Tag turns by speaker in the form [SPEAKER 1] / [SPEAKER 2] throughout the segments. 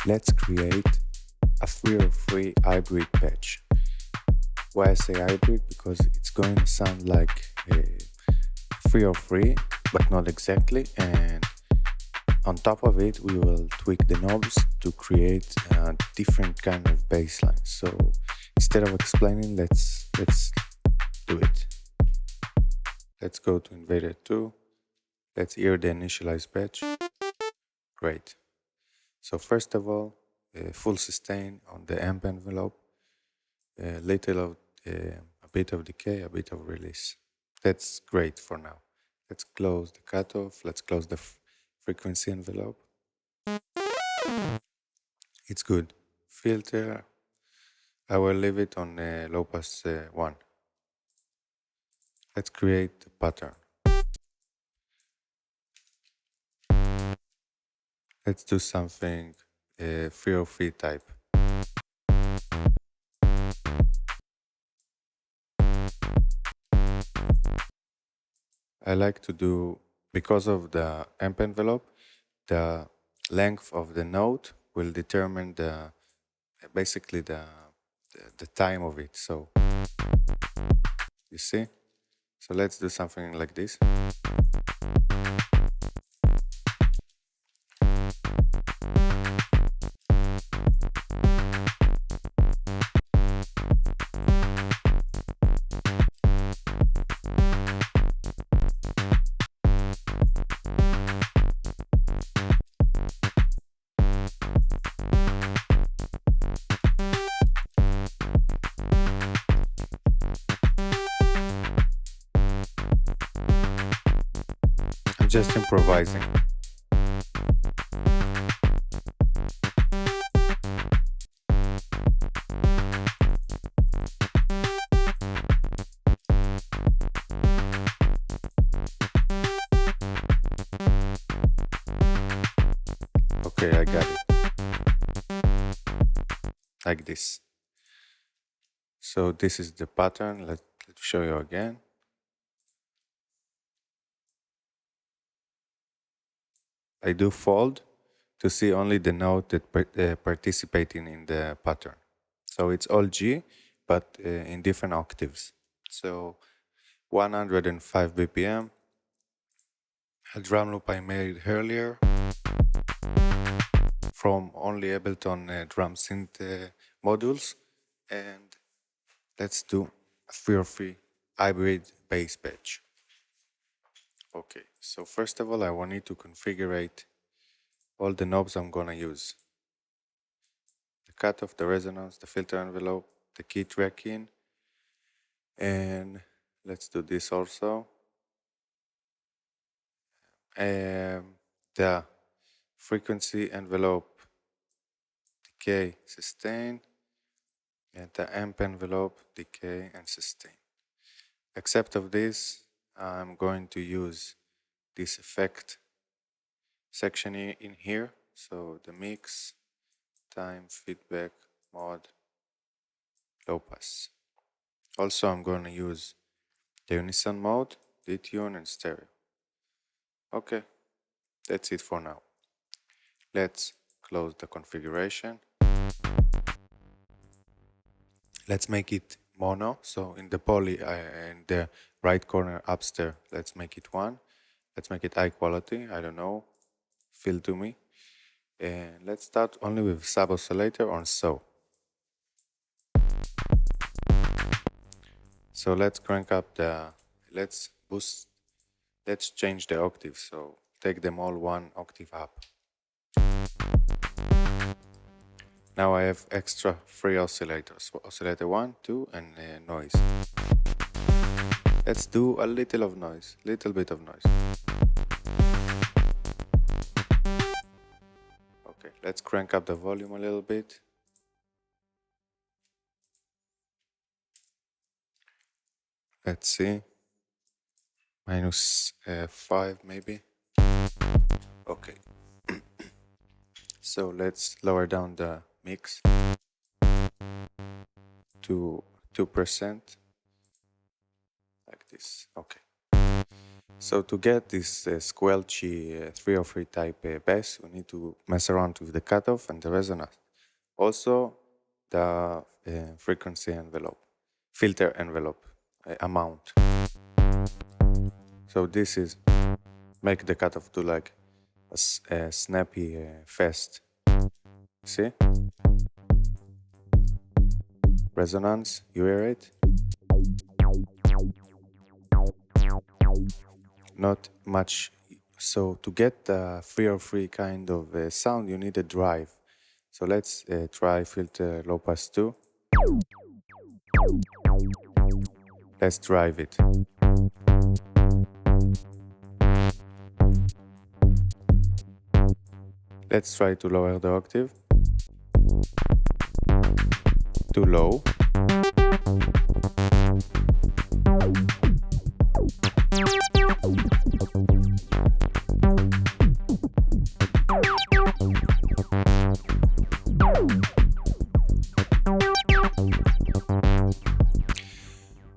[SPEAKER 1] Let's create a 303 hybrid patch. Why I say hybrid? Because it's going to sound like a 303, but not exactly. And on top of it, we will tweak the knobs to create a different kind of bassline. So instead of explaining, let's do it. Let's go to Invader 2. Let's hear the initialized patch. Great. So first of all, full sustain on the amp envelope, a bit of decay, a bit of release. That's great for now. Let's close the cutoff. Let's close the frequency envelope. It's good. Filter, I will leave it on low pass 1. Let's create the pattern. Let's do something 303 type. I like to do, because of the amp envelope, the length of the note will determine basically the time of it. So you see? So let's do something like this. I'm just improvising. Okay, I got it. Like this. So this is the pattern. Let's show you again. I do fold to see only the note that participating in the pattern. So it's all G, but in different octaves. So 105 BPM, a drum loop I made earlier from only Ableton drum synth modules, and let's do a 303 hybrid bass patch. Okay, so first of all, I want you to configure all the knobs I'm gonna use. The cutoff, the resonance, the filter envelope, the key tracking, and let's do this also. The frequency envelope, decay, sustain, and the amp envelope, decay and sustain. Except of this, I'm going to use this effect section in here. So the mix, time, feedback, mod, low pass. Also, I'm going to use the unison mode, detune and stereo. Okay, that's it for now. Let's close the configuration. Let's make it mono. So in the poly, in the right corner upstairs, let's make it 1. Let's make it high quality. I don't know, feel to me. And let's start only with sub oscillator on so. So let's crank up let's change the octave. So take them all 1 octave up. Now I have extra 3 oscillators, oscillator 1, 2 and noise. Let's do a little bit of noise. Okay, let's crank up the volume a little bit. Let's see, minus 5 maybe. Okay, so let's lower down the mix to 2%, like this. Okay, So to get this squelchy 303 type bass, we need to mess around with the cutoff and the resonance. Also, the frequency envelope, filter envelope amount. So this is make the cutoff do like a snappy, fast. See? Resonance, you hear it? Not much. So to get the 303 kind of sound, you need a drive. So let's try filter low pass 2. Let's drive it. Let's try to lower the octave. Too low.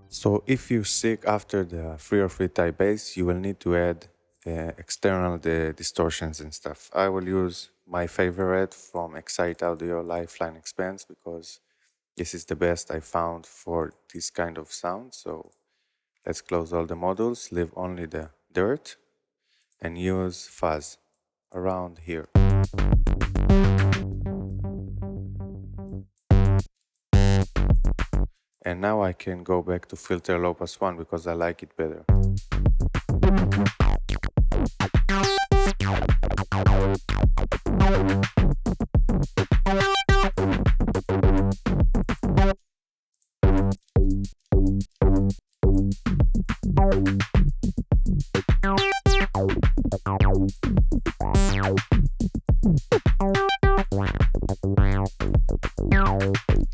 [SPEAKER 1] So if you seek after the 303 type bass, you will need to add external distortions and stuff. I will use my favorite from Excite Audio Lifeline Expanse because this is the best I found for this kind of sound. So let's close all the modules, leave only the dirt and use fuzz around here. And now I can go back to filter low pass 1 because I like it better.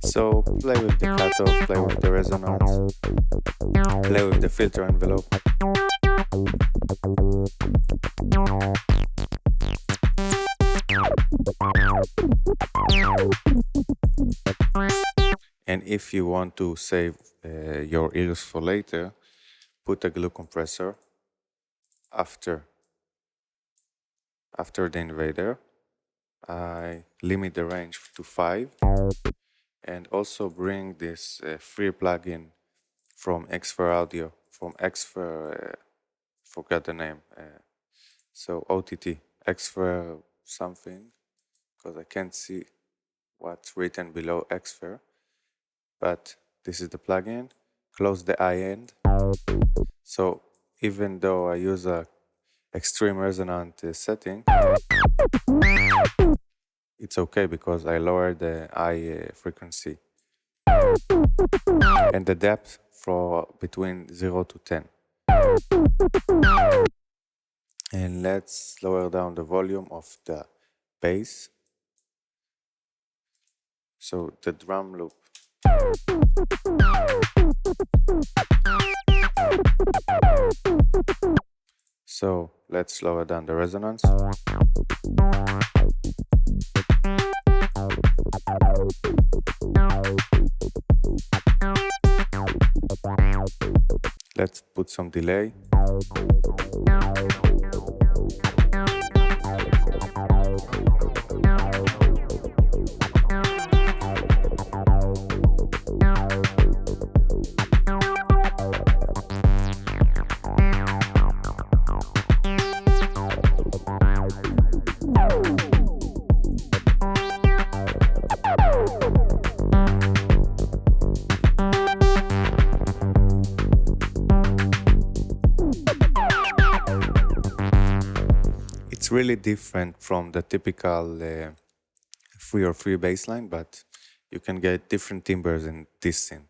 [SPEAKER 1] So play with the cutoff, play with the resonance, play with the filter envelope. And if you want to save your ears for later, put a glue compressor after the Invader. I limit the range to 5 and also bring this free plugin from Xfer Audio, from Xfer, forgot the name, so OTT, Xfer something, because I can't see what's written below Xfer, but this is the plugin. Close the I end. So even though I use a extreme resonant setting, it's okay because I lowered the I frequency and the depth for between 0 to 10. And let's lower down the volume of the bass. So the drum loop. So let's lower down the resonance. Let's put some delay. It's really different from the typical 303 bassline, but you can get different timbres in this synth.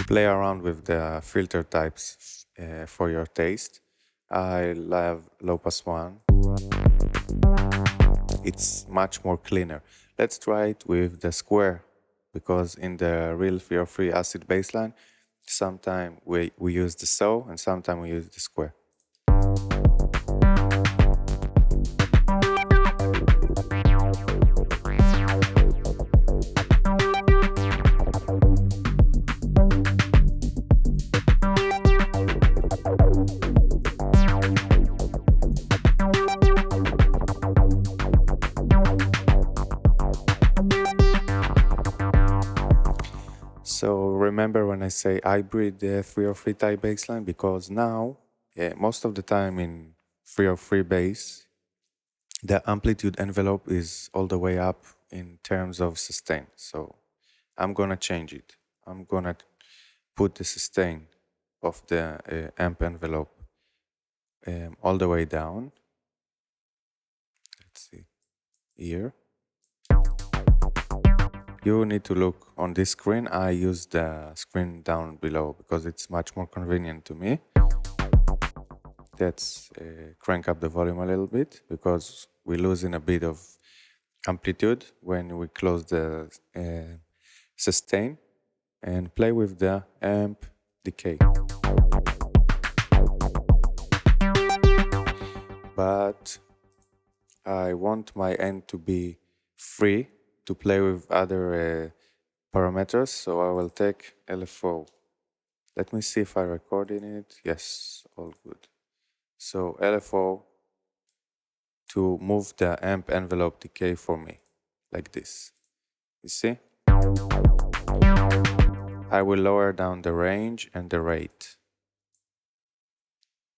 [SPEAKER 1] Play around with the filter types for your taste. I love low pass 1. It's much more cleaner. Let's try it with the square, because in the real 303 acid bassline, sometimes we use the saw and sometimes we use the square. remember when I say hybrid 303 type bassline, because now most of the time in 303 bass, the amplitude envelope is all the way up in terms of sustain. So I'm gonna change it. I'm gonna put the sustain of the amp envelope all the way down. Let's see here. You need to look on this screen. I use the screen down below because it's much more convenient to me. Let's crank up the volume a little bit because we're losing a bit of amplitude when we close the sustain, and play with the amp decay. But I want my end to be free to play with other parameters, so I will take LFO. Let me see if I recorded it. Yes, all good. So LFO to move the amp envelope decay for me, like this. You see? I will lower down the range and the rate.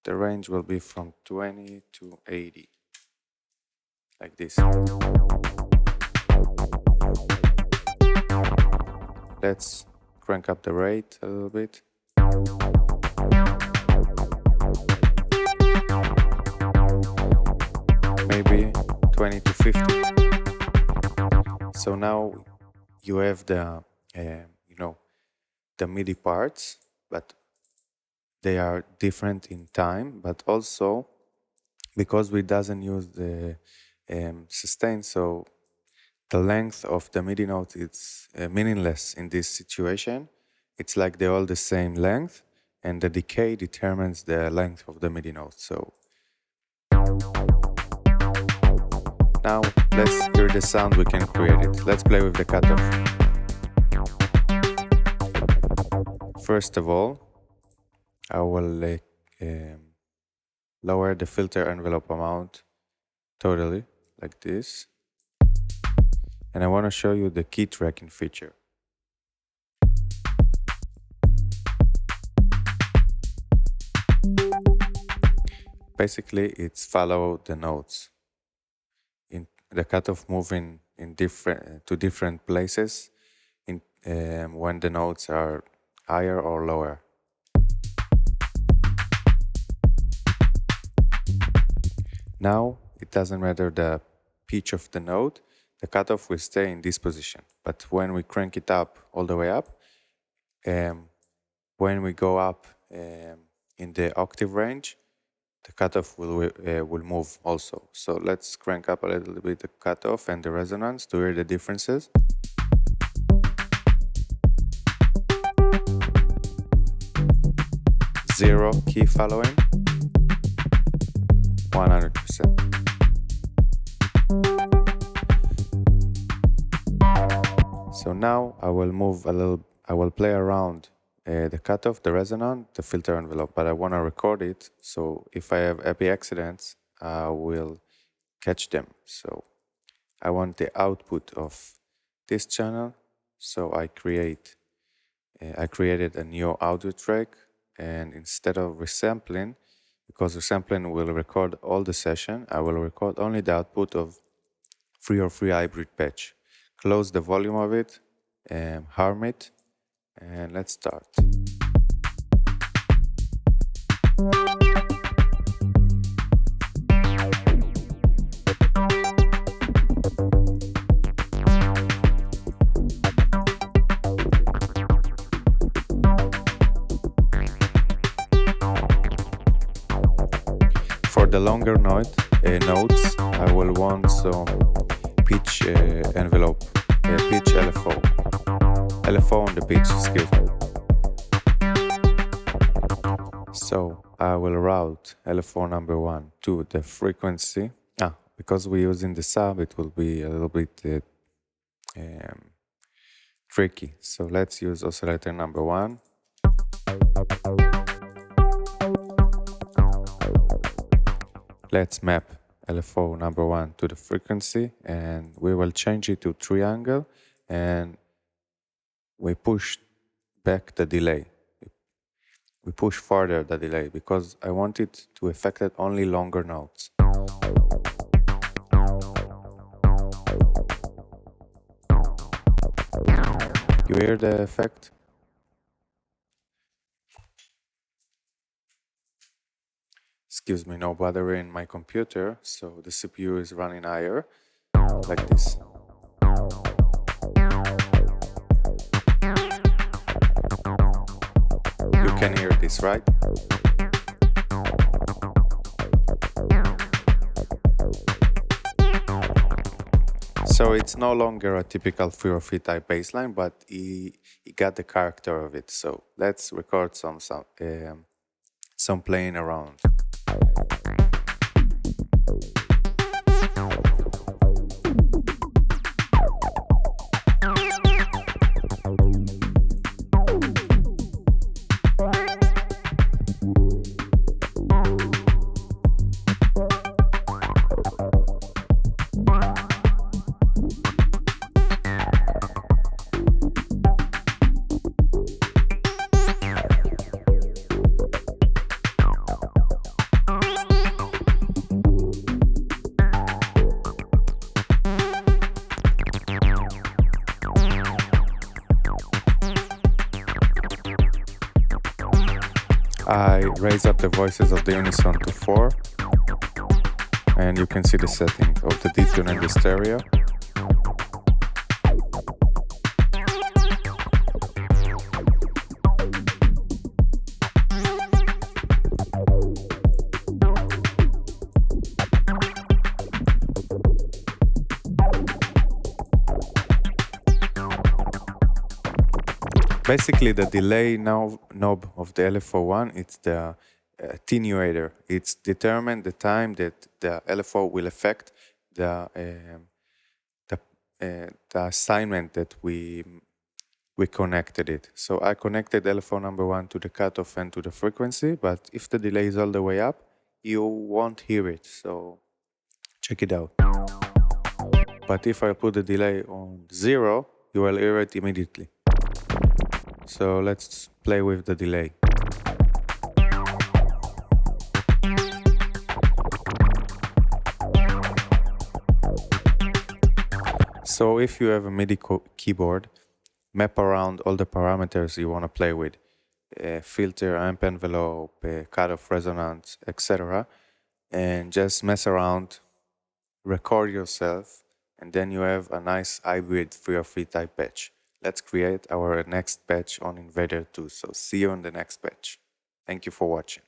[SPEAKER 1] The range will be from 20 to 80, like this. Let's crank up the rate a little bit. Maybe 20 to 50. So now you have the, the MIDI parts, but they are different in time, but also because we doesn't use the sustain, so the length of the MIDI note is meaningless in this situation. It's like they're all the same length, and the decay determines the length of the MIDI note. So now let's hear the sound we can create it. Let's play with the cutoff. First of all, I will lower the filter envelope amount totally, like this. And I want to show you the key tracking feature. Basically, it's follow the notes. In the cutoff moving in to different places when the notes are higher or lower. Now it doesn't matter the pitch of the note, the cutoff will stay in this position. But when we crank it up all the way up, when we go up in the octave range, the cutoff will move also. So let's crank up a little bit the cutoff and the resonance to hear the differences. Zero key following, 100%. So now I will play around the cutoff, the resonance, the filter envelope, but I want to record it, so if I have happy accidents, I will catch them. So I want the output of this channel, so I created a new audio track, and instead of resampling, because resampling will record all the session, I will record only the output of 303 hybrid patch. Close the volume of it, harm it, and let's start. For the longer notes, I will want some pitch envelope, pitch LFO. LFO on the pitch, excuse me. So I will route LFO number 1 to the frequency. Because we're using the sub, it will be a little bit tricky. So let's use oscillator number 1. Let's map LFO number 1 to the frequency, and we will change it to triangle, and we push back the delay. We push further the delay because I want it to affect only longer notes. You hear the effect? Excuse me, no battery in my computer, so the CPU is running higher, like this. You can hear this, right? So it's no longer a typical 3/4 type bassline, but he got the character of it. So let's record some playing around. I raise up the voices of the unison to 4, and you can see the setting of the detune and the stereo. Basically, the delay knob of the LFO1, it's the attenuator. It's determined the time that the LFO will affect the assignment that we connected it. So I connected LFO number 1 to the cutoff and to the frequency, but if the delay is all the way up, you won't hear it. So check it out. But if I put the delay on 0, you will hear it immediately. So let's play with the delay. So if you have a Midi keyboard, map around all the parameters you want to play with, filter, amp envelope, cutoff, resonance, etc. And just mess around, record yourself, and then you have a nice hybrid 3/3 type patch. Let's create our next patch on Invader 2. So see you on the next patch. Thank you for watching.